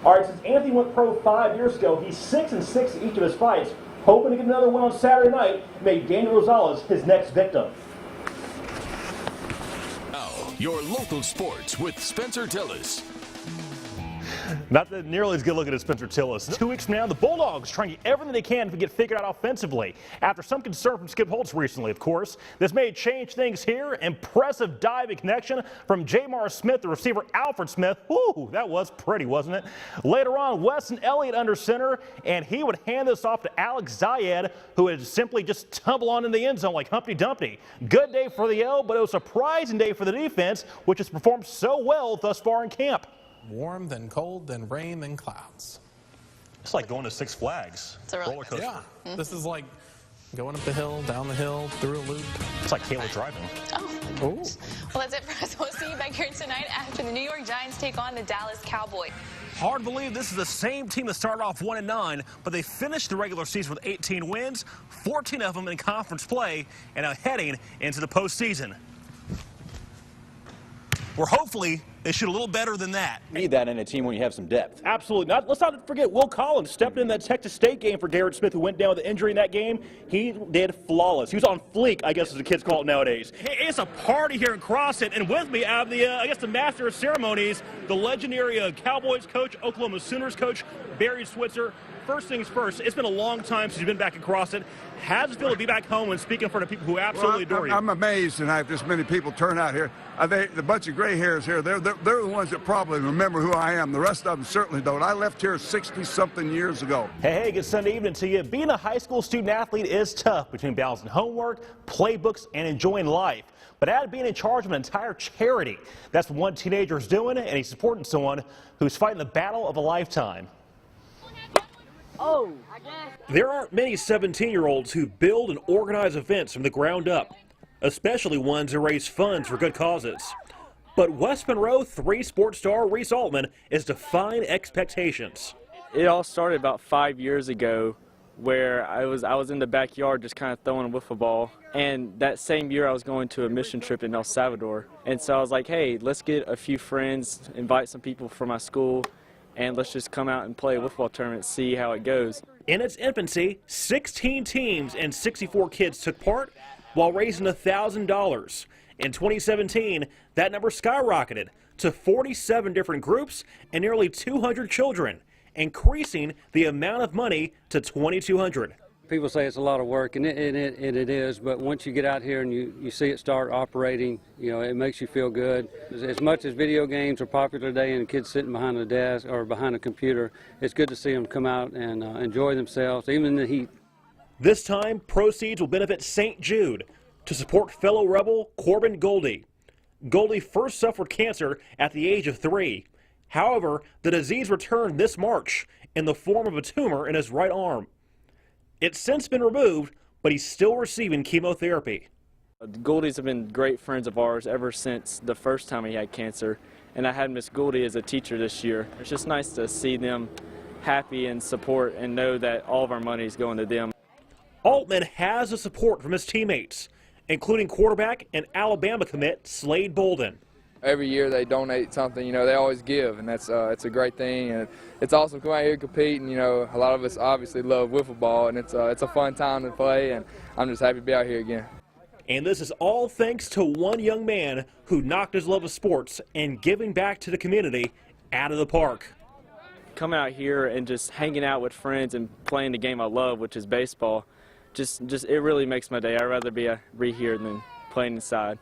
All right, since Anthony went pro 5 years ago, he's 6-6 in each of his fights, hoping to get another win on Saturday night and make Daniel Rosales his next victim. Now, your local sports with Spencer Tillis. Not nearly as good looking as Spencer Tillis. 2 weeks from now, the Bulldogs trying to get everything they can to get figured out offensively. After some concern from Skip Holtz recently, of course, this may change things here. Impressive diving connection from Jamar Smith, the receiver Alfred Smith. Whoo, that was pretty, wasn't it? Later on, Weston Elliott under center, and he would hand this off to Alex Zayed, who would simply just tumble on in the end zone like Humpty Dumpty. Good day for the L, but it was a surprising day for the defense, which has performed so well thus far in camp. Warm, then cold, then rain, then clouds. It's like going to Six Flags. It's a really roller coaster. Yeah, This is like going up the hill, down the hill, through a loop. It's like Kayla driving. Oh. Ooh. Well, that's it for us. We'll see you back here tonight after the New York Giants take on the Dallas Cowboys. Hard to believe this is the same team that started off 1-9, but they finished the regular season with 18 wins, 14 of them in conference play, and now heading into the postseason. Where hopefully they shoot a little better than that. Need that in a team when you have some depth. Absolutely not. Let's not forget Will Collins stepped in that Texas State game for Garrett Smith, who went down with an injury in that game. He did flawless. He was on fleek, I guess as the kids call it nowadays. Hey, it's a party here in CrossFit, and with me I have the, I guess the master of ceremonies, the legendary Cowboys coach, Oklahoma Sooners coach, Barry Switzer. First things first, it's been a long time since you've been back in CrossFit. How does it feel to be back home and speak in front of people who absolutely adore you? I'm amazed tonight this many people turn out here. The bunch of gray hairs here, they're the ones that probably remember who I am. The rest of them certainly don't. I left here 60-something years ago. Hey, good Sunday evening to you. Being a high school student athlete is tough between balancing homework, playbooks, and enjoying life. But add being in charge of an entire charity. That's what one teenager is doing, and he's supporting someone who's fighting the battle of a lifetime. Oh. There aren't many 17-year-olds who build and organize events from the ground up, especially ones that raise funds for good causes. But West Monroe 3 sports star Reese Altman is defying expectations. It all started about 5 years ago, where I was in the backyard just kind of throwing a wiffle ball, and that same year I was going to a mission trip in El Salvador, and so I was like, hey, let's get a few friends, invite some people from my school, and let's just come out and play a wiffle ball tournament, see how it goes. In its infancy, 16 teams and 64 kids took part while raising $1,000. In 2017, that number skyrocketed to 47 different groups and nearly 200 children, increasing the amount of money to $2,200. People say it's a lot of work, and it is, but once you get out here and you see it start operating, you know, it makes you feel good. As much as video games are popular today and kids sitting behind a desk or behind a computer, it's good to see them come out and enjoy themselves, even in the heat. This time, proceeds will benefit St. Jude to support fellow rebel Corbin Goldie. Goldie first suffered cancer at the age of 3. However, the disease returned this March in the form of a tumor in his right arm. It's since been removed, but he's still receiving chemotherapy. The Gouldies have been great friends of ours ever since the first time he had cancer, and I had Miss Gouldy as a teacher this year. It's just nice to see them happy and support and know that all of our money is going to them. Altman has the support from his teammates, including quarterback and Alabama commit Slade Bolden. Every year they donate something, you know, they always give, and that's it's a great thing, and it's awesome to come out here and compete, and, you know, a lot of us obviously love wiffle ball, and it's a fun time to play, and I'm just happy to be out here again. And this is all thanks to one young man who knocked his love of sports and giving back to the community out of the park. Coming out here and just hanging out with friends and playing the game I love, which is baseball, just it really makes my day. I'd rather be here than playing inside.